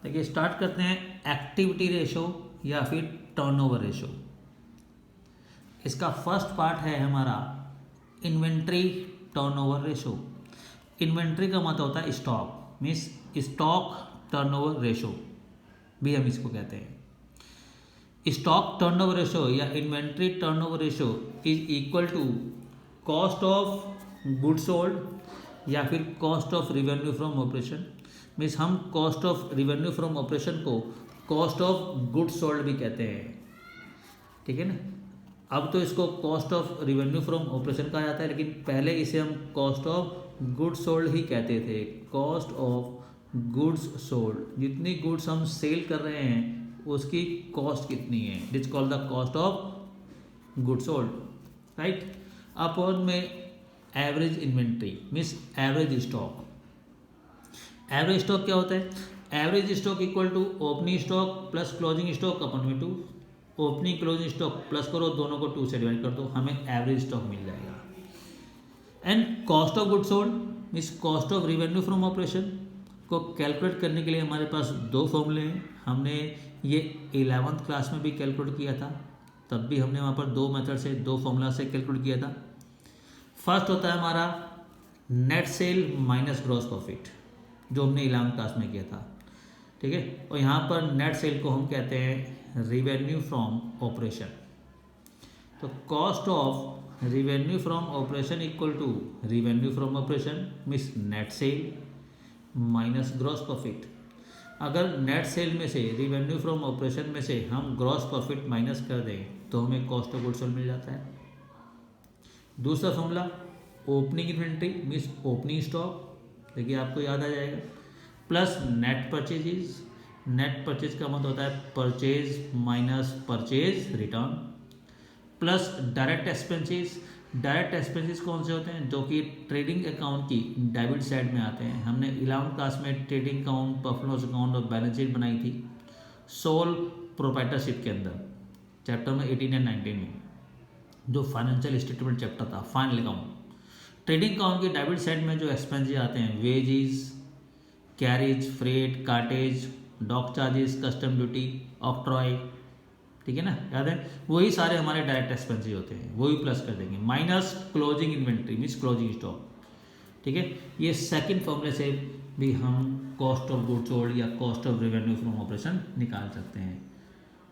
देखिए स्टार्ट करते हैं एक्टिविटी रेशो या फिर टर्नओवर रेशो। इसका फर्स्ट पार्ट है हमारा इन्वेंट्री टर्नओवर रेशो। इन्वेंट्री का मतलब होता है stock, means stock turnover ratio भी हम इसको कहते हैं। स्टॉक टर्नओवर रेशो या inventory turnover ratio is equal to cost of goods sold या फिर cost of revenue from operation. Means हम cost of revenue from operation को कॉस्ट ऑफ गुड्स सोल्ड भी कहते हैं, ठीक है ना। अब तो इसको cost of revenue from operation कहा जाता है, लेकिन पहले इसे हम कॉस्ट ऑफ गुड्स सोल्ड ही कहते थे। कॉस्ट ऑफ गुड्स सोल्ड, जितनी गुड्स हम सेल कर रहे हैं उसकी कॉस्ट कितनी है, it is called the cost of goods sold, right. Upon में average inventory means average stock. Average stock क्या होता है? Average stock equal to opening stock plus closing stock upon में 2। ओपनिंग क्लोजिंग स्टॉक प्लस करो, दोनों को 2 से divide कर दो, हमें एवरेज स्टॉक मिल जाएगा। And cost of goods sold means cost of revenue from operation को कैलकुलेट करने के लिए हमारे पास 2 फॉर्मूले हैं। हमने ये 11th क्लास में भी कैलकुलेट किया था, तब भी हमने वहाँ पर 2 मेथड से 2 फॉर्मूला से कैलकुलेट किया था। फर्स्ट होता है हमारा net sale minus gross profit, जो हमने 11th क्लास में किया था, ठीक है। और यहाँ पर नेट सेल को हम कहते हैं रिवेन्यू फ्रॉम ऑपरेशन। तो cost of revenue from operation equal to revenue from operation means net sale minus gross profit. अगर नेट सेल में से रिवेन्यू फ्रॉम ऑपरेशन में से हम ग्रॉस प्रॉफिट माइनस कर दें तो हमें कॉस्ट ऑफ गुड्स सोल्ड मिल जाता है। दूसरा formula opening inventory means opening stock, देखिए आपको याद आ जाएगा, plus net purchases. Net purchase का मतलब होता है purchase minus purchase return, plus direct expenses. Direct expenses कौन से होते हैं? जो कि ट्रेडिंग अकाउंट की डेबिट साइड में आते हैं। हमने 11th क्लास में trading account, profit loss account और बैलेंस शीट बनाई थी सोल प्रोप्राइटरशिप के अंदर, चैप्टर में 18 एंड 19 में, जो फाइनेंशियल स्टेटमेंट चैप्टर था, फाइनल अकाउंट। ट्रेडिंग अकाउंट की डेबिट साइड में जो एक्सपेंसेस आते हैं, wages, carriage, freight, cartage, dock charges, custom duty, octroi, ठीक है ना, याद है, वही सारे हमारे डायरेक्ट एक्सपेंसेस होते हैं, वही प्लस कर देंगे, minus closing inventory means closing stock, ठीक है। ये सेकंड फॉर्मूले से भी हम कॉस्ट ऑफ गुड्स सोल्ड या cost of revenue from operation निकाल सकते हैं।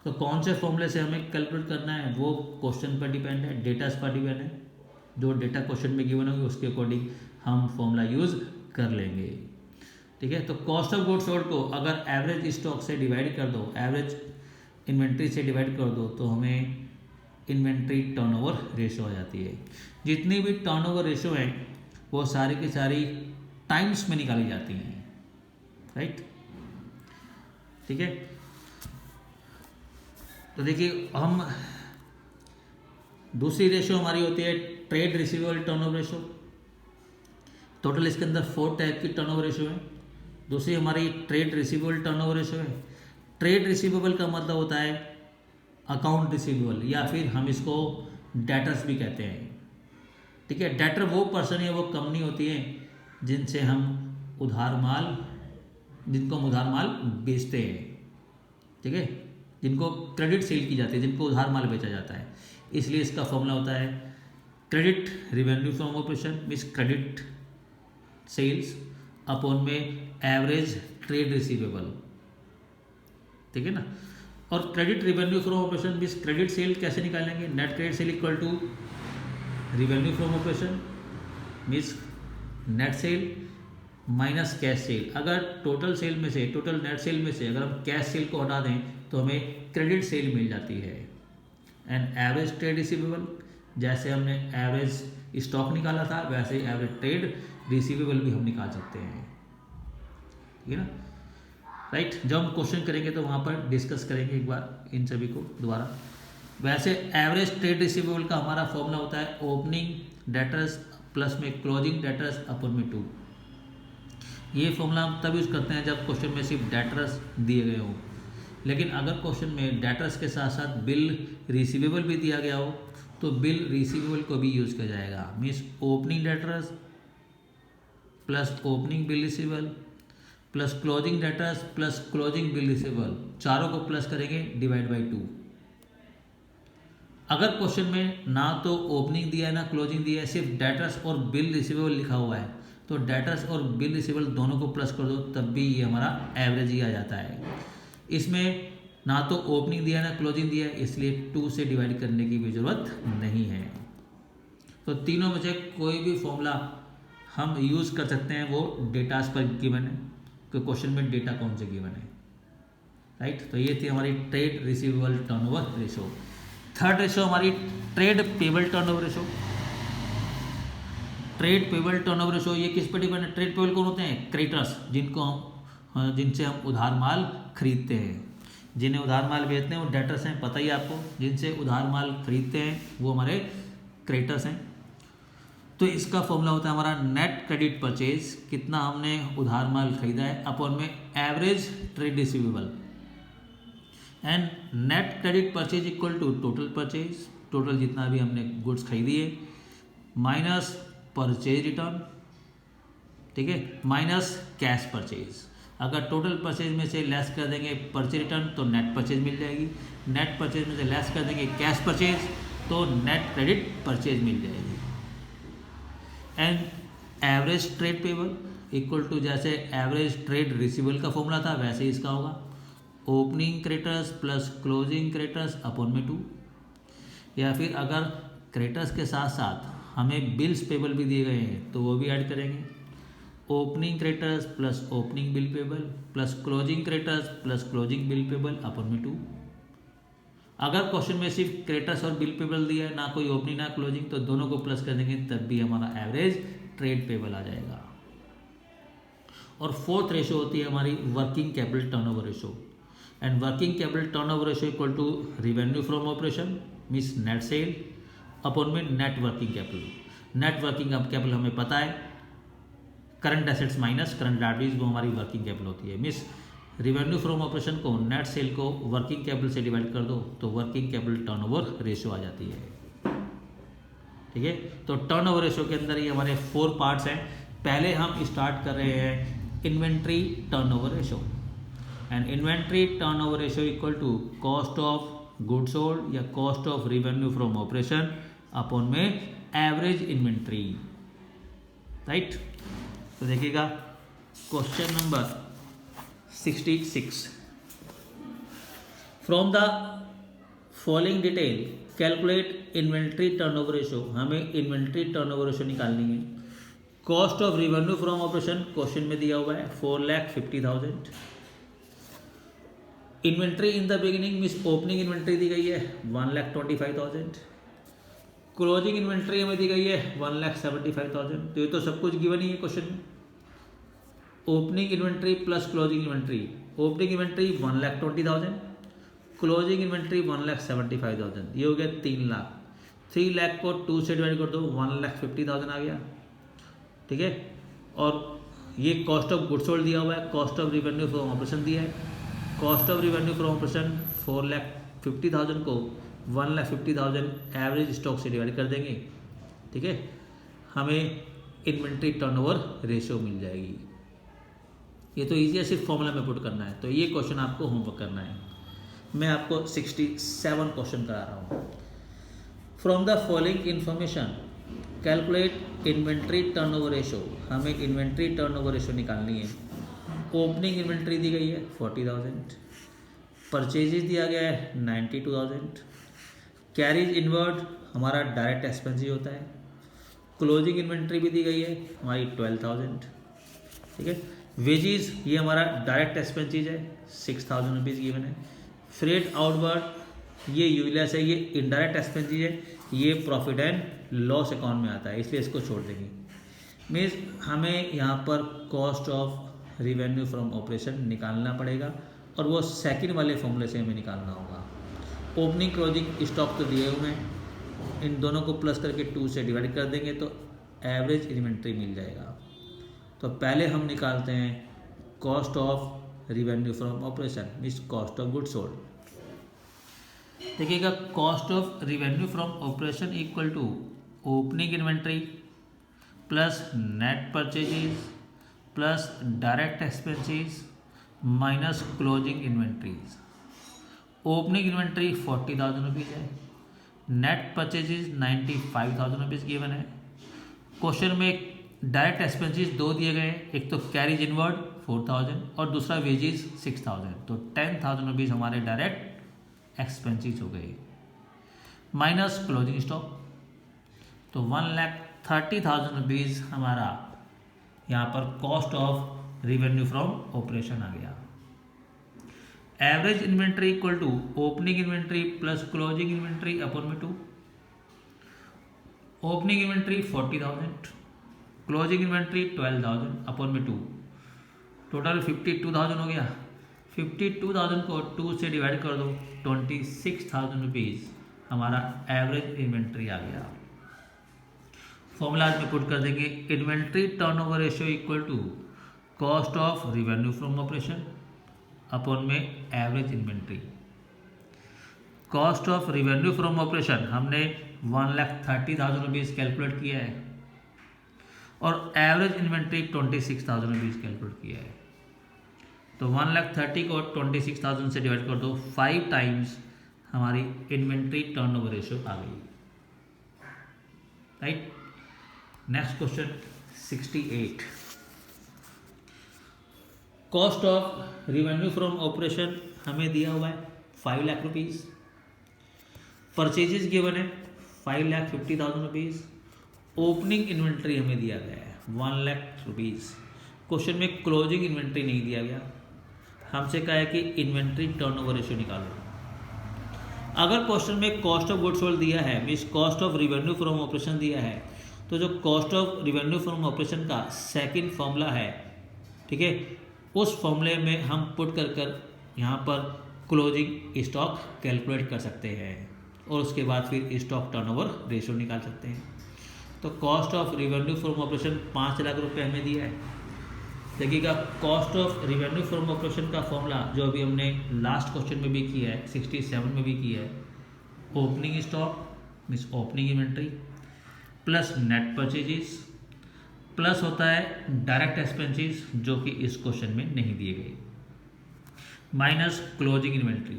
तो कौन से फॉर्मूले से हमें कैलकुलेट करना है वो क्वेश्चन पर डिपेंड है, डेटा पर डिपेंड है। जो डेटा क्वेश्चन में गिवन होगी उसके अकॉर्डिंग हम फॉर्मूला यूज कर लेंगे, ठीक है। तो कॉस्ट ऑफ गुड्स सोल्ड को अगर एवरेज स्टॉक से डिवाइड कर दो, एवरेज इन्वेंट्री से डिवाइड कर दो, तो हमें इन्वेंट्री टर्नओवर रेशो आ जाती है। जितनी भी टर्नओवर रेशो है वो सारी की सारी टाइम्स में निकाली जाती हैं, राइट, ठीक है। तो देखिए हम दूसरी रेशो हमारी होती है trade receivable turnover ratio. Total इसके अंदर 4 टाइप की टर्नओवर रेशो है। दूसरी हमारी ट्रेड रिसीवेबल टर्नओवर रेशो है। ट्रेड रिसीवेबल का मतलब होता है अकाउंट रिसीवेबल, या फिर हम इसको डेटर्स भी कहते हैं, ठीक है। डेटर वो पर्सन या वो कंपनी होती है जिनसे हम उधार माल, जिनको हम उधार माल बेचते हैं, ठीक है, जिनको क्रेडिट सेल की जाती है, जिनको उधार माल बेचा जाता है। इसलिए इसका फॉर्मूला होता है credit revenue from operation means credit sales upon में एवरेज ट्रेड रिसीवेबल, ठीक है ना। और credit revenue from operation means credit sale कैसे निकालेंगे? Net credit sale equal to revenue from operation means net sale minus cash sale. अगर total sale में से, टोटल नेट सेल में से अगर हम कैश सेल को हटा दें तो हमें क्रेडिट सेल मिल जाती है। एंड एवरेज ट्रेड रिसीवेबल, जैसे हमने एवरेज स्टॉक निकाला था वैसे एवरेज ट्रेड रिसीवेबल भी हम निकाल सकते हैं, ठीक है ना, राइट। जब हम क्वेश्चन करेंगे तो वहाँ पर डिस्कस करेंगे एक बार इन सभी को दोबारा। वैसे एवरेज ट्रेड रिसीवेबल का हमारा फॉर्मूला होता है ओपनिंग डेटर्स प्लस में क्लोजिंग डेटर्स अपॉन में 2। ये फॉर्मूला हम तब यूज़ करते हैं जब क्वेश्चन में सिर्फ डेटर्स दिए गए हों, लेकिन अगर क्वेश्चन में डेटर्स के साथ साथ बिल रिसीवेबल भी दिया गया हो तो बिल रिसीवेबल को भी यूज़ किया जाएगा। Means opening debtors plus opening bill receivable plus closing debtors plus closing bill receivable, चारों को प्लस करेंगे डिवाइड बाई 2। अगर क्वेश्चन में ना तो ओपनिंग दिया है ना क्लोजिंग दिया है, सिर्फ डेटर्स और बिल रिसीवेबल लिखा हुआ है, तो डेटर्स और बिल रिसीवेबल दोनों को प्लस कर दो, तब भी ये हमारा एवरेज ही आ जाता है। इसमें ना तो ओपनिंग दिया है ना क्लोजिंग दिया है, इसलिए 2 से डिवाइड करने की भी ज़रूरत नहीं है। तो तीनों में से कोई भी फॉर्मूला हम यूज़ कर सकते हैं, वो डेटास पर गिवन है, तो क्वेश्चन में डेटा कौन से गिवन है, राइट। तो ये थी हमारी trade receivable turnover ratio. Third ratio हमारी trade payable turnover ratio. Trade payable turnover ratio ये किस पर डिपेंड है? ट्रेड पेबल कौन होते हैं? क्रेडिटर्स, जिनसे हम उधार माल खरीदते हैं। जिन्हें उधार माल बेचते हैं वो डेटर्स हैं, पता ही आपको। जिनसे उधार माल खरीदते हैं वो हमारे क्रेडिटर्स हैं। तो इसका फॉर्मूला होता है हमारा नेट क्रेडिट परचेज, कितना हमने उधार माल खरीदा है, अपॉन में average trade receivable, and net credit purchase equal to total purchase, total जितना भी हमने गुड्स खरीदी है, माइनस परचेज रिटर्न, ठीक है, माइनस कैश परचेज। अगर टोटल परचेज में से लेस कर देंगे परचेज रिटर्न तो नेट परचेज मिल जाएगी, नेट परचेज में से लेस कर देंगे कैश परचेज तो नेट क्रेडिट परचेज मिल जाएगी। And average trade payable equal to, जैसे एवरेज ट्रेड रिसीवेबल का फॉर्मूला था वैसे ही इसका होगा, opening creditors plus closing creditors upon में 2। या फिर अगर क्रेडिटर्स के साथ साथ हमें बिल्स पेबल भी दिए गए हैं तो वो भी ऐड करेंगे, opening creditors plus opening bill payable plus closing creditors plus closing bill payable upon में 2। अगर क्वेश्चन में सिर्फ क्रेडिटर्स और बिल पेबल दिया है, ना कोई ओपनिंग ना क्लोजिंग, तो दोनों को प्लस कर देंगे तब भी हमारा एवरेज ट्रेड पेबल आ जाएगा। और फोर्थ रेशो होती है हमारी working capital turnover ratio, and working capital turnover ratio equal to revenue from operation means net sale upon में net working capital. Net working capital हमें पता है current assets minus current liabilities, वो हमारी working capital होती है। Means revenue from operation को net sale को वर्किंग कैपिटल से डिवाइड कर दो तो वर्किंग कैपिटल टर्नओवर रेशो आ जाती है, ठीक है। तो टर्नओवर रेशो के अंदर ये हमारे 4 पार्ट्स हैं। पहले हम स्टार्ट कर रहे हैं inventory turnover ratio, and inventory turnover ratio equal to cost of goods sold या cost of revenue from operation upon में एवरेज इन्वेंट्री, राइट। तो देखिएगा question number 66, from the following detail calculate inventory turnover ratio. हमें inventory turnover ratio निकालनी है। Cost of revenue from operation question में दिया हुआ है 4,50,000। Inventory in the beginning means opening inventory दी गई है 1,25,000। क्लोजिंग इन्वेंट्री हमें दी गई है 1,75,000। तो ये तो सब कुछ गिवन ही है क्वेश्चन में। Opening inventory plus closing inventory, opening inventory 1,20,000, closing inventory 1,75,000, ये हो गया 3 लाख। 3 लाख को 2 से डिवाइड कर दो 1,50,000 आ गया, ठीक है। और ये कॉस्ट ऑफ गुड्स सोल्ड दिया हुआ है, cost of revenue from operation दिया है, cost of revenue from operation 4,50,000 को 1,50,000 एवरेज स्टॉक से डिवाइड कर देंगे, ठीक है, हमें इन्वेंट्री टर्नओवर रेशियो मिल जाएगी। ये तो ईजी है, सिर्फ फॉर्मूला में पुट करना है। तो ये क्वेश्चन आपको होमवर्क करना है। मैं आपको 67 क्वेश्चन करा रहा हूँ। From the following information calculate inventory turnover ratio. हमें इन्वेंट्री टर्नओवर रेशो निकालनी है। ओपनिंग इन्वेंट्री दी गई है 40,000, परचेजेस दिया गया है 92,000, कैरीज इनवर्ड हमारा डायरेक्ट एक्सपेंसिव होता है, क्लोजिंग इन्वेंट्री भी दी गई है हमारी 12,000, ठीक है। वेजेस ये हमारा डायरेक्ट एक्सपेंसिव है 6,000 रुपीज़ गिवन है। फ्रेट आउटवर्ड ये यूलेस है, ये इनडायरेक्ट एक्सपेंसिव है, ये प्रॉफिट एंड लॉस अकाउंट में आता है, इसलिए इसको छोड़ देंगे। मीन्स हमें यहाँ पर cost of revenue from operation निकालना पड़ेगा, और वो सेकंड वाले फॉर्मूले से हमें निकालना होगा। ओपनिंग क्लोजिंग स्टॉक तो दिए हुए हैं, इन दोनों को प्लस करके 2 से डिवाइड कर देंगे तो एवरेज इन्वेंट्री मिल जाएगा। तो पहले हम निकालते हैं cost of revenue from operation means cost of goods sold. देखिएगा cost of revenue from operation equal to opening inventory plus net purchases plus direct expenses minus closing inventories. Opening inventory 40,000 rupees है, net purchases 95,000 rupees given है। Question में direct expenses दो दिए गए, एक तो carriage inward 4,000 और दूसरा वेजेस 6,000, तो 10,000 रुपीज़ हमारे डायरेक्ट एक्सपेंसेस हो गए माइनस क्लोजिंग स्टॉक, तो 1,30,000 रुपीज़ हमारा यहाँ पर cost of revenue from operation आ गया। Average inventory equal to opening inventory plus closing inventory upon में 2। Opening inventory 40,000, closing inventory 12,000 upon में 2, टोटल 52,000 हो गया। 52,000 को 2 से डिवाइड कर दो, 26,000 रुपीज़ हमारा एवरेज इन्वेंट्री आ गया। फॉर्मूला में पुट कर देंगे, inventory turnover ratio equal to cost of revenue from operation upon में average inventory. Cost of revenue from operation हमने 1,30,000 रुपीज़ कैलकुलेट किया है और एवरेज इन्वेंट्री 26,000 रुपीज़ कैलकुलेट किया है, तो 1,30,000 को 26,000 से डिवाइड कर दो, 5 टाइम्स हमारी इन्वेंट्री टर्नओवर रेशियो आ गई। Right. Next question 68, cost of revenue from operation हमें दिया हुआ है 5 लाख रुपीज़, परचेजेस गिवन है 5,50,000 रुपीज़, ओपनिंग इन्वेंट्री हमें दिया गया है 1 लाख रुपीज़। क्वेश्चन में क्लोजिंग इन्वेंट्री नहीं दिया गया, हमसे कहा है कि इन्वेंट्री टर्नओवर रेशियो निकालो। अगर क्वेश्चन में कॉस्ट ऑफ गुड्स सोल्ड दिया है, means cost of revenue from operation दिया है, तो जो cost of revenue from operation का सेकंड फॉर्मूला है, ठीक है, उस फॉर्मूले में हम पुट कर यहाँ पर क्लोजिंग स्टॉक कैलकुलेट कर सकते हैं और उसके बाद फिर स्टॉक टर्नओवर रेशियो निकाल सकते हैं। तो cost of revenue from operation 5 lakh रुपये हमें दिया है। देखिएगा, cost of revenue from operation का फॉर्मूला जो अभी हमने लास्ट क्वेश्चन में भी किया है, 67 में भी किया है, opening stock means opening inventory plus net purchases plus होता है डायरेक्ट एक्सपेंसेस जो कि इस क्वेश्चन में नहीं दिए गए, minus closing inventory.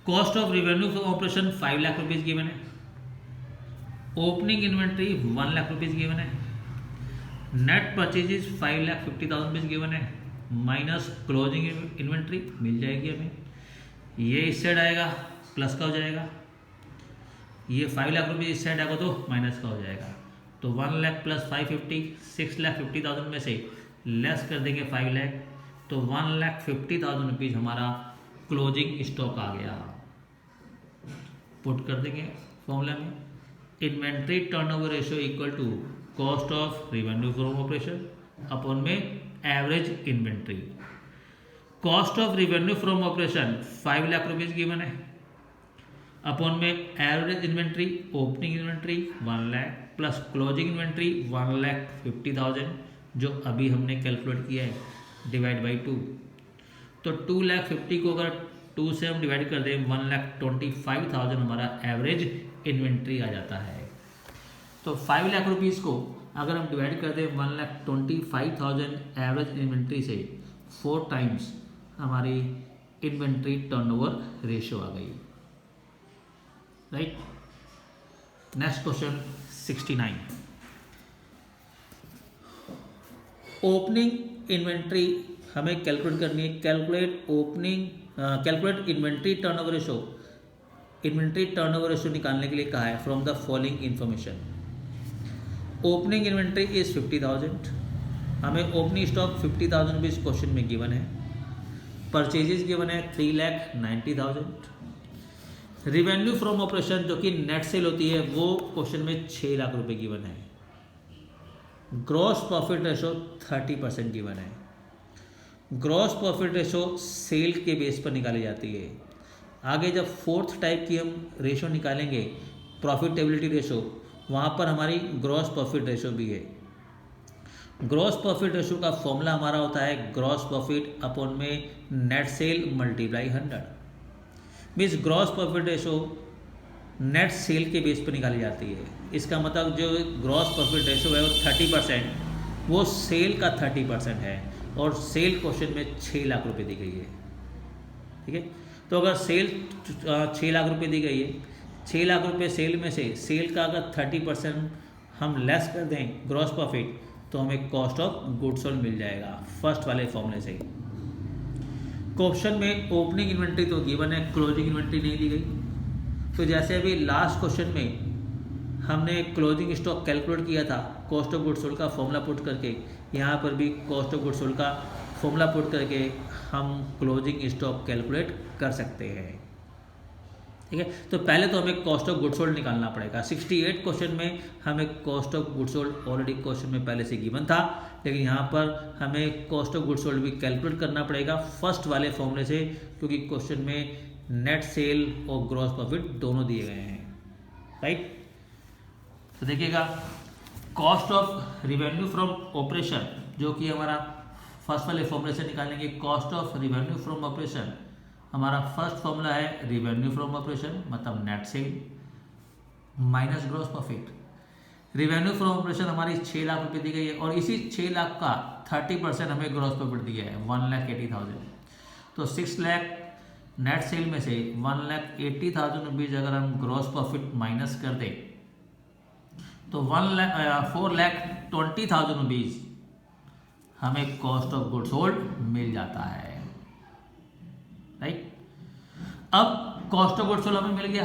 Cost of revenue from operation 5 lakh rupees given है, opening inventory 1 lakh rupees given है, नेट परचेजेस 5,50,000 रुपीज़ गिवन है, माइनस क्लोजिंग इन्वेंट्री मिल जाएगी हमें। ये इस साइड आएगा प्लस का हो जाएगा, ये 5 लाख रुपये इस साइड आएगा तो माइनस का हो जाएगा, तो 1 लाख प्लस 550 6,50,000 में से लेस कर देंगे 5 लाख, तो 1,50,000 रुपीज़ हमारा क्लोजिंग स्टॉक आ गया। पुट कर देंगे फॉर्मूला में, inventory turnover ratio equal to cost of revenue from operation upon में average inventory. Cost of revenue from operation 5 lakh rupees given है अपॉन में average inventory opening inventory 1 lakh plus closing inventory 1,50,000 जो अभी हमने कैलकुलेट किया है डिवाइड बाई 2, तो 2,50,000 को अगर 2 से हम डिवाइड कर दें 1,25,000 हमारा एवरेज इन्वेंट्री आ जाता है। तो 5 लाख रुपीज़ को अगर हम डिवाइड कर दें 1,25,000 एवरेज इन्वेंट्री से 4 टाइम्स हमारी इन्वेंट्री टर्नओवर रेशियो आ गई। Right. Next question 69, opening inventory हमें कैलकुलेट करनी है। Calculate inventory turnover ratio. Inventory turnover ratio निकालने के लिए कहा है from the following information. Opening inventory is 50,000, हमें ओपनिंग स्टॉक 50,000 रुपीज़ क्वेश्चन में गिवन है, परचेजेस गिवन है 3,90,000, रिवेन्यू फ्रॉम ऑपरेशन जो कि नेट सेल होती है वो क्वेश्चन में 6 लाख रुपए गिवन है, ग्रॉस प्रॉफिट रेशो 30% गिवन है। ग्रॉस प्रॉफिट रेशो सेल के बेस पर निकाली जाती है। आगे जब फोर्थ टाइप की हम रेशो निकालेंगे प्रॉफिटेबिलिटी रेशो, वहाँ पर हमारी ग्रॉस प्रॉफिट रेशो भी है। ग्रॉस प्रॉफिट रेशो का फॉर्मूला हमारा होता है ग्रॉस प्रॉफिट अपॉन में net cell multiply 100, means gross profit ratio net cell के बेस पर निकाली जाती है। इसका मतलब जो ग्रॉस प्रॉफिट रेशो है वो 30% वो सेल का 30% है और सेल क्वेश्चन में 6 लाख रुपए दी गई है। ठीक है, तो अगर सेल 6 लाख रुपए दी गई है, 6 लाख रुपए सेल में से सेल का अगर 30% हम लेस कर दें ग्रॉस प्रॉफिट, तो हमें कॉस्ट ऑफ गुड्स सोल्ड मिल जाएगा फर्स्ट वाले फॉर्मूले से। क्वेश्चन में ओपनिंग इन्वेंट्री तो गिवन है, क्लोजिंग इन्वेंट्री नहीं दी गई। तो जैसे अभी लास्ट क्वेश्चन में हमने क्लोजिंग स्टॉक कैलकुलेट किया था कॉस्ट ऑफ गुड्स सोल्ड का फॉर्मूला पुट करके, यहाँ पर भी कॉस्ट ऑफ गुड्स सोल्ड का फॉर्मूला पुट करके हम क्लोजिंग स्टॉक कैलकुलेट कर सकते हैं। ठीक है, तो पहले तो हमें कॉस्ट ऑफ गुड्स सोल्ड निकालना पड़ेगा। 68 क्वेश्चन में हमें cost of goods sold already question में पहले से गिवन था, लेकिन यहाँ पर हमें कॉस्ट ऑफ गुड्स सोल्ड भी कैलकुलेट करना पड़ेगा फर्स्ट वाले फॉर्मूले से, क्योंकि क्वेश्चन में नेट सेल और ग्रॉस प्रॉफिट दोनों दिए गए हैं। राइट, तो देखिएगा cost of revenue from operation, जो कि हमारा फर्स्ट वाले फॉर्मूले से निकालेंगे। Cost of revenue from operation हमारा फर्स्ट फॉर्मूला है रिवेन्यू फ्रॉम ऑपरेशन मतलब net sale minus gross profit. Revenue from operation हमारी 6 लाख रुपए दी गई है और इसी 6 लाख का 30% हमें ग्रॉस प्रॉफिट दिया है 1,80,000। तो 6 लाख नेट सेल में से 1,80,000 रुपीज़ अगर हम ग्रॉस प्रॉफिट माइनस कर दें तो 4,20,000 रुपीज़ हमें कॉस्ट ऑफ गुड्स सोल्ड मिल जाता है। राइट, अब कॉस्ट ऑफ गुड्स सोल्ड हमें मिल गया,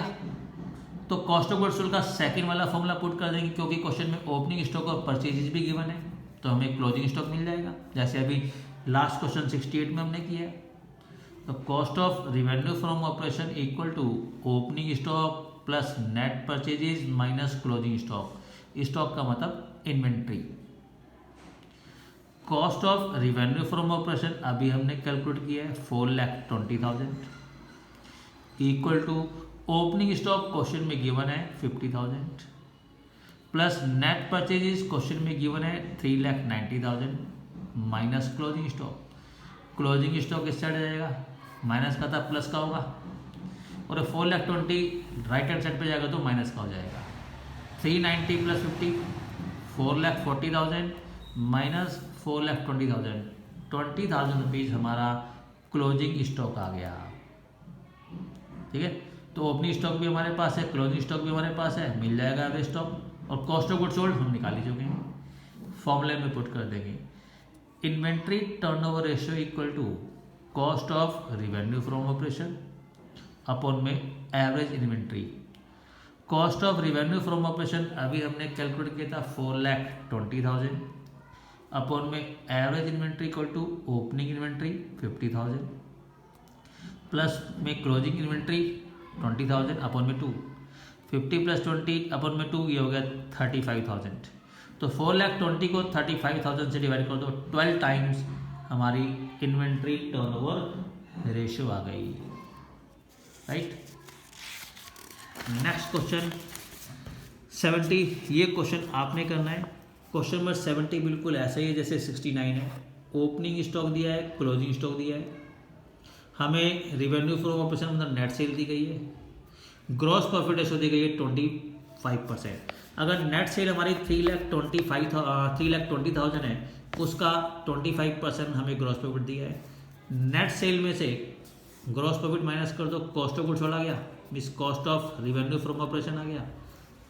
तो कॉस्ट ऑफ गुड्स सोल्ड का सेकंड वाला फॉर्मूला पुट कर देंगे, क्योंकि क्वेश्चन में ओपनिंग स्टॉक और परचेजेस भी गिवन है, तो हमें क्लोजिंग स्टॉक मिल जाएगा, जैसे अभी लास्ट क्वेश्चन 68 में हमने किया है। तो cost of revenue from operation equal to opening stock plus net purchases minus closing stock. Stock का मतलब inventory. Cost of revenue from operation अभी हमने कैलकुलेट किया है 4,20,000 equal to opening stock question में गिवन है 50,000 प्लस नेट परचेजेस क्वेश्चन में given है 3,90,000 minus closing stock. Closing stock इस साइड जाएगा, माइनस का था प्लस का होगा, और 4,20,000 राइट हैंड साइड पे जाएगा तो माइनस का हो जाएगा। 390 प्लस 50 4,40,000 माइनस 4,20,000 20,000 रुपीज़ हमारा क्लोजिंग स्टॉक आ गया। ठीक है, तो ओपनिंग स्टॉक भी हमारे पास है, क्लोजिंग स्टॉक भी हमारे पास है, मिल जाएगा एवरेज स्टॉक। और कॉस्ट ऑफ गुड्स सोल्ड हम निकाल ही चुके हैं, फॉर्मूले में पुट कर देंगे। Inventory turnover ratio equal to cost of revenue from operation upon में average inventory. Cost of revenue from operation अभी हमने कैलकुलेट किया था 4,20,000 अपॉन में average inventory equal to opening inventory 50,000 plus में क्लोजिंग इन्वेंट्री 20,000 अपॉन में 2, 50 प्लस 20 अपॉन में 2, ये हो गया 35,000। तो 4,20,000 को 35,000 से डिवाइड कर दो, 12 टाइम्स हमारी इन्वेंट्री टर्नओवर रेशियो आ गई। राइट, नेक्स्ट क्वेश्चन 70, ये क्वेश्चन आपने करना है। क्वेश्चन नंबर 70 बिल्कुल ऐसा ही है जैसे 69 है। ओपनिंग स्टॉक दिया है, क्लोजिंग स्टॉक दिया है, हमें रिवेन्यू फ्रॉम ऑपरेशन मतलब नेट सेल दी गई है, ग्रॉस प्रॉफिट रेशो दी गई है 25%। अगर नेट सेल हमारी 3,20,000 है, उसका 25% हमें ग्रॉस प्रॉफिट दिया है। नेट सेल में से ग्रॉस प्रॉफिट माइनस कर दो, कॉस्ट ऑफ गुड्स सोल्ड आ गया, means cost of revenue from operation आ गया,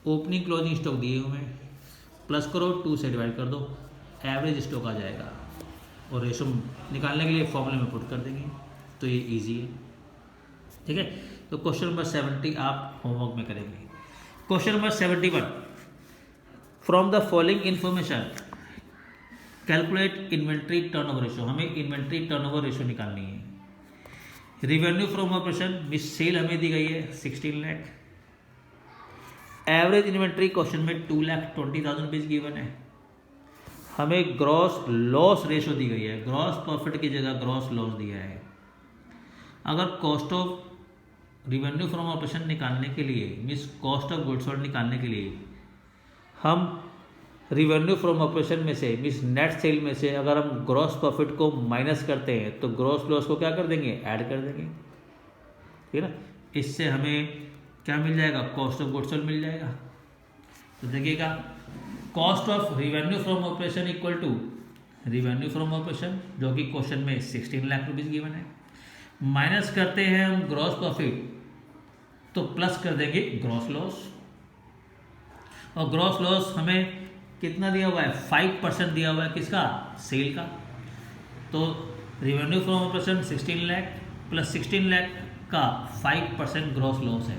ओपनिंग क्लोजिंग स्टॉक दिए हुए हैं, प्लस करो 2 से डिवाइड कर दो, एवरेज स्टॉक आ जाएगा। और रेशो निकालने के लिए फॉर्मूले में पुट कर देंगे, तो ये इजी है। ठीक है, तो क्वेश्चन नंबर 70 आप होमवर्क में करेंगे। Question number 71, from the following information calculate inventory turnover ratio. हमें इन्वेंट्री टर्नओवर रेशो निकालनी है। Revenue from operation miss sale हमें दी गई है 16 लाख। एवरेज इन्वेंट्री क्वेश्चन में 2,20,000 रुपीज़ गिवन है। हमें ग्रॉस लॉस रेशो दी गई है, ग्रॉस प्रॉफिट की जगह ग्रॉस लॉस दिया है। अगर cost of revenue from operation निकालने के लिए means cost of goods sold निकालने के लिए हम रिवेन्यू फ्रॉम ऑपरेशन में से मीन्स नेट सेल में से अगर हम ग्रॉस प्रॉफिट को माइनस करते हैं तो ग्रॉस लॉस को क्या कर देंगे, ऐड कर देंगे। ठीक है ना, इससे हमें क्या मिल जाएगा, कॉस्ट ऑफ गुड्स सोल्ड मिल जाएगा। तो देखिएगा cost of revenue from operation equal to revenue from operation, जो कि क्वेश्चन में 16 लाख रुपीज़ गिवन है, माइनस करते हैं हम ग्रॉस प्रॉफिट, तो प्लस कर देंगे ग्रॉस लॉस, और ग्रॉस लॉस हमें कितना दिया हुआ है, 5% दिया हुआ है, किसका, सेल का। तो revenue from operation 16 lakh plus 16 lakh का 5% ग्रॉस लॉस है,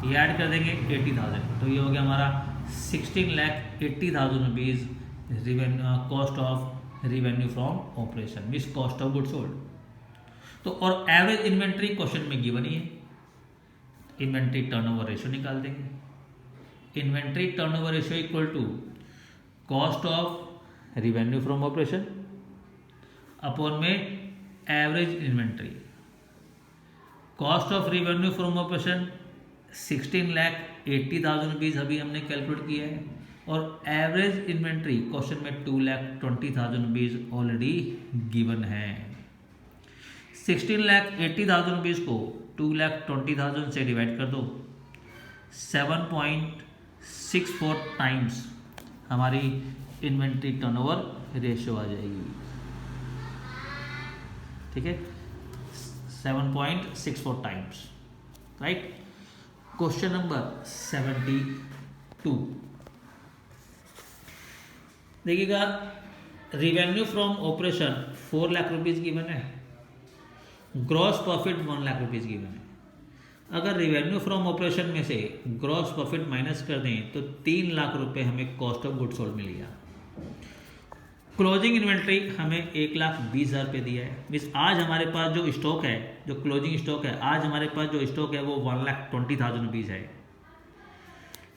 ये ऐड कर देंगे 80,000, तो ये हो गया हमारा 16,80,000 rupees cost of revenue from operation, means cost of goods sold. तो और एवरेज इन्वेंट्री क्वेश्चन में गिवन ही है, इन्वेंट्री टर्नओवर रेशियो निकाल देंगे। Inventory turnover ratio equal to cost of revenue from operation upon में average inventory. Cost of revenue from operation 16,80,000 rupees अभी हमने कैलकुलेट किया है, और एवरेज इन्वेंट्री क्वेश्चन में 2,20,000 रुपीज़ ऑलरेडी गिवन है। 16,80,000 रुपीज़ को 2,20,000 से डिवाइड कर दो, 7.64 टाइम्स हमारी इन्वेंट्री टर्नओवर रेशियो आ जाएगी। ठीक है, 7.64 टाइम्स, राइट। क्वेश्चन नंबर 72 देखिएगा, revenue from operation 4 lakh rupees given है, gross profit 1 lakh rupees given है। अगर रिवेन्यू फ्रॉम ऑपरेशन में से ग्रॉस प्रॉफिट माइनस कर दें तो 3 लाख रुपए हमें कॉस्ट ऑफ गुड्स सोल्ड मिल गया। क्लोजिंग इन्वेंट्री हमें 1,20,000 रुपये दिया है, मीन्स आज हमारे पास जो स्टॉक है, जो क्लोजिंग स्टॉक है, आज हमारे पास जो स्टॉक है वो 1,20,000 रुपीज़ है।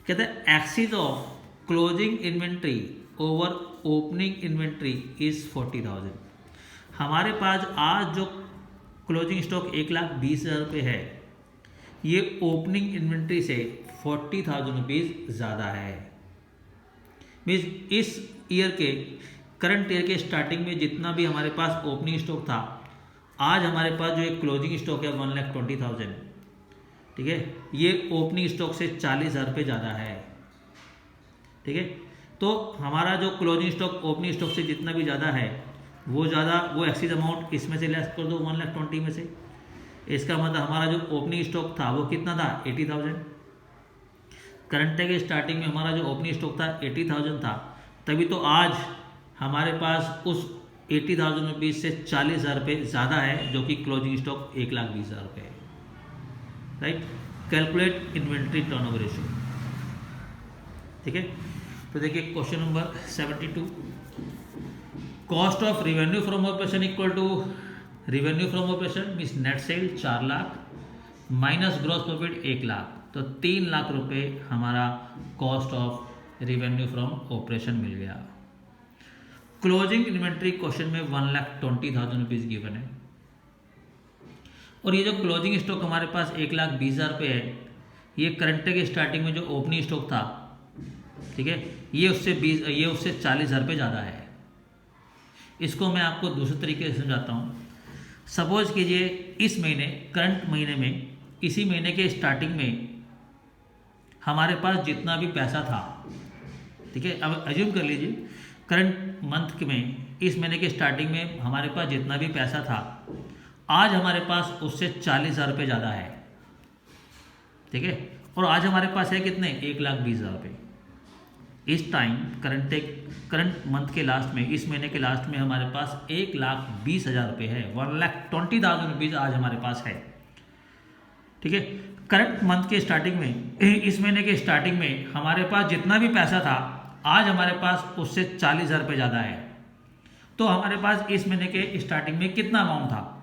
कहते हैं axis of closing inventory over opening inventory is 40,000। हमारे पास आज जो क्लोजिंग स्टॉक 1,20,000 रुपये है, ये ओपनिंग इन्वेंट्री से 40,000 रुपीज़ ज़्यादा है। मीन्स इस ईयर के करंट ईयर के स्टार्टिंग में जितना भी हमारे पास ओपनिंग स्टॉक था, आज हमारे पास जो एक क्लोजिंग स्टॉक है 1,20,000, ठीक है, ये ओपनिंग स्टॉक से 40,000 रुपये ज़्यादा है। ठीक है, तो हमारा जो क्लोजिंग स्टॉक ओपनिंग स्टॉक से जितना भी ज़्यादा है, वो एक्सिस अमाउंट इसमें से लेस कर दो 1,20,000 में से। इसका मतलब हमारा जो ओपनिंग स्टॉक था वो कितना था, 80,000। करंट ईयर के स्टार्टिंग में हमारा जो ओपनिंग स्टॉक था 80,000 था, तभी तो आज हमारे पास उस 80,000 रुपीज़ से 40,000 रुपये ज़्यादा है, जो कि क्लोजिंग स्टॉक 1,20,000 रुपये है, right. Calculate inventory turnover ratio. ठीक है, तो देखिए question number 72, cost of revenue from operation equal to revenue from operation means net sale 4 lakh minus gross profit 1 lakh, तो 3 लाख रुपए हमारा cost of revenue from operation मिल गया। क्लोजिंग इन्वेंट्री क्वेश्चन में 1,20,000 रुपीज़ गिवन है, और ये जो क्लोजिंग स्टॉक हमारे पास 1,20,000 रुपये है, ये करंट के स्टार्टिंग में जो ओपनिंग स्टॉक था, ठीक है, ये उससे 40,000 रुपये ज़्यादा है। इसको मैं आपको दूसरे तरीके से समझाता हूँ। सपोज कीजिए इस महीने, करंट महीने में, इसी महीने के स्टार्टिंग में हमारे पास जितना भी पैसा था, ठीक है, अब अज्यूम कर लीजिए करंट मंथ में, इस महीने के स्टार्टिंग में हमारे पास जितना भी पैसा था, आज हमारे पास उससे 40,000 रुपये ज़्यादा है। ठीक है, और आज हमारे पास है कितने, 1,20,000 रुपये। इस टाइम करंट मंथ के लास्ट में, इस महीने के लास्ट में हमारे पास 1,20,000 रुपये है, 1,20,000 रुपीज़ आज हमारे पास है। ठीक है, करंट मंथ के स्टार्टिंग में, इस महीने के स्टार्टिंग में हमारे पास जितना भी पैसा था, आज हमारे पास उससे 40,000 रुपये ज़्यादा है। तो हमारे पास इस महीने के स्टार्टिंग में कितना अमाउंट था,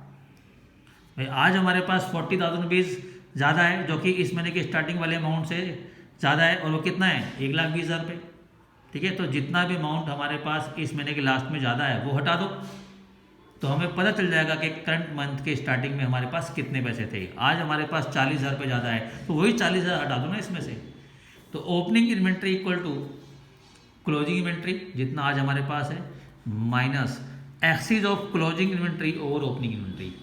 आज हमारे पास 40,000 रुपीज़ ज़्यादा है, जो कि इस महीने के स्टार्टिंग वाले अमाउंट से ज़्यादा है, और वो कितना है, 1,20,000 रुपये। ठीक है, तो जितना भी अमाउंट हमारे पास इस महीने के लास्ट में ज़्यादा है वो हटा दो, तो हमें पता चल जाएगा कि करंट मंथ के स्टार्टिंग में हमारे पास कितने पैसे थे। आज हमारे पास 40,000 रुपये ज़्यादा है, तो वही 40,000 हटा दो ना इसमें से। तो opening inventory equal to closing inventory जितना आज हमारे पास है, minus excess of closing inventory over opening inventory.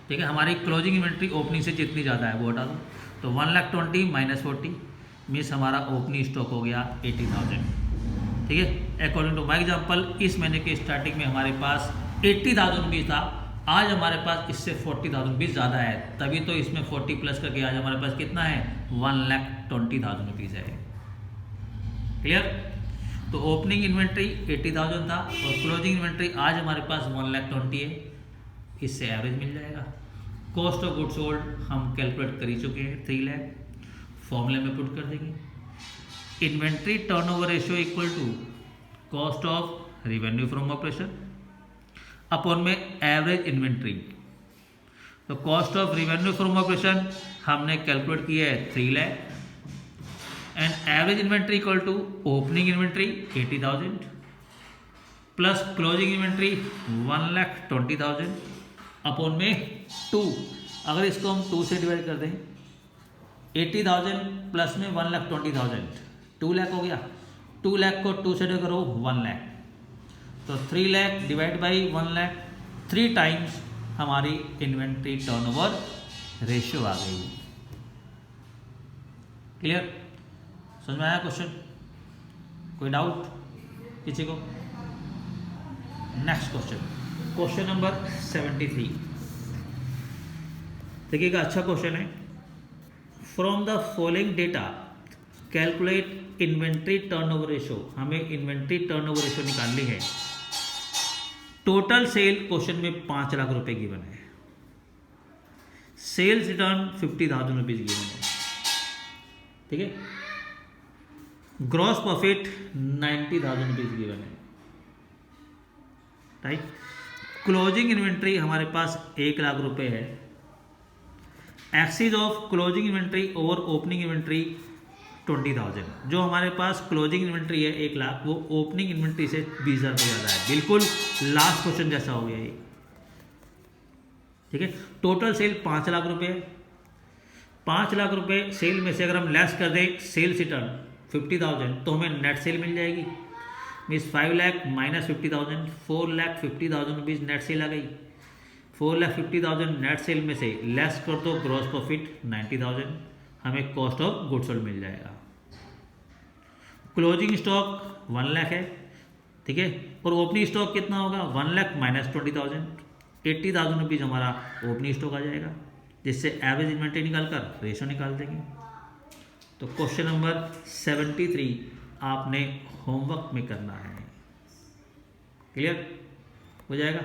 ठीक है, हमारी क्लोजिंग इन्वेंट्री ओपनिंग से जितनी ज़्यादा है वो हटा दो, तो 1,20,000 माइनस 40, मीन्स हमारा ओपनिंग स्टॉक हो गया 80,000। ठीक है, अकॉर्डिंग टू माई एग्जाम्पल इस महीने के स्टार्टिंग में हमारे पास 80,000 रुपीज़ था, आज हमारे पास इससे 40,000 रुपीज़ ज़्यादा है, तभी तो इसमें 40 प्लस करके आज हमारे पास कितना है 1,20,000 रुपीज़ है। क्लियर? तो ओपनिंग इन्वेंट्री 80,000 था और क्लोजिंग इन्वेंट्री आज हमारे पास 1,20,000 है, इससे एवरेज मिल जाएगा। कॉस्ट ऑफ गुड सोल्ड हम कैलकुलेट कर ही चुके हैं 3 लाख, फॉर्मूले में पुट कर देंगे। Inventory turnover ratio equal to cost of revenue from operation upon में एवरेज इन्वेंट्री। तो cost of revenue from operation हमने कैलकुलेट किया है 3 lakh and average inventory equal to opening inventory 80,000 plus closing inventory 1,20,000 upon में 2। अगर इसको हम 2 से डिवाइड कर दें 80,000 प्लस में 1,20,000 2 लाख हो गया। 2 लाख को 2 से डिवाइड करो 1 लाख, तो 3 lakh divide by 1 lakh, 3 times हमारी इन्वेंट्री टर्नओवर रेशियो आ गई। क्लियर? समझ में आया क्वेश्चन? कोई डाउट किसी को? Next question, question number 73। देखिएगा, अच्छा क्वेश्चन है। From the following data calculate inventory turnover ratio. हमें इन्वेंट्री टर्नओवर रेशियो निकालनी है। टोटल सेल क्वेश्चन में 5 लाख रुपए गिवन है, सेल्स रिटर्न 50,000 रुपीज गिवन है। ठीक है, ग्रॉस प्रॉफिट 90,000 रुपीज गिवन है। राइट, क्लोजिंग इन्वेंट्री हमारे पास 1 लाख रुपए है। Excess of closing inventory over opening inventory 20,000। जो हमारे पास क्लोजिंग इन्वेंट्री है 1 लाख, वो ओपनिंग इन्वेंट्री से 20,000 रुपये ज़्यादा है। बिल्कुल लास्ट क्वेश्चन जैसा हो गया ये। ठीक है, टोटल सेल 5 लाख रुपए। 5 लाख रुपए सेल में से अगर हम लेस कर दें सेल्स रिटर्न 50,000 तो हमें नेट सेल मिल जाएगी। Means 5 lakh minus 50,000, 4,50,000 rupees net sale आ गई। 4,50,000 नेट सेल में से लेस कर दो ग्रॉस प्रॉफिट 90,000, हमें कॉस्ट ऑफ गुड सोल्ड मिल जाएगा। क्लोजिंग स्टॉक 1 लाख है। ठीक है, और ओपनिंग स्टॉक कितना होगा 1 लाख माइनस 20,000, 80,000 रुपीज़ हमारा ओपनिंग स्टॉक आ जाएगा, जिससे एवरेज इन्वेंट्री निकाल कर रेशो निकाल देंगे। तो क्वेश्चन नंबर 73 आपने होमवर्क में करना है। क्लियर हो जाएगा?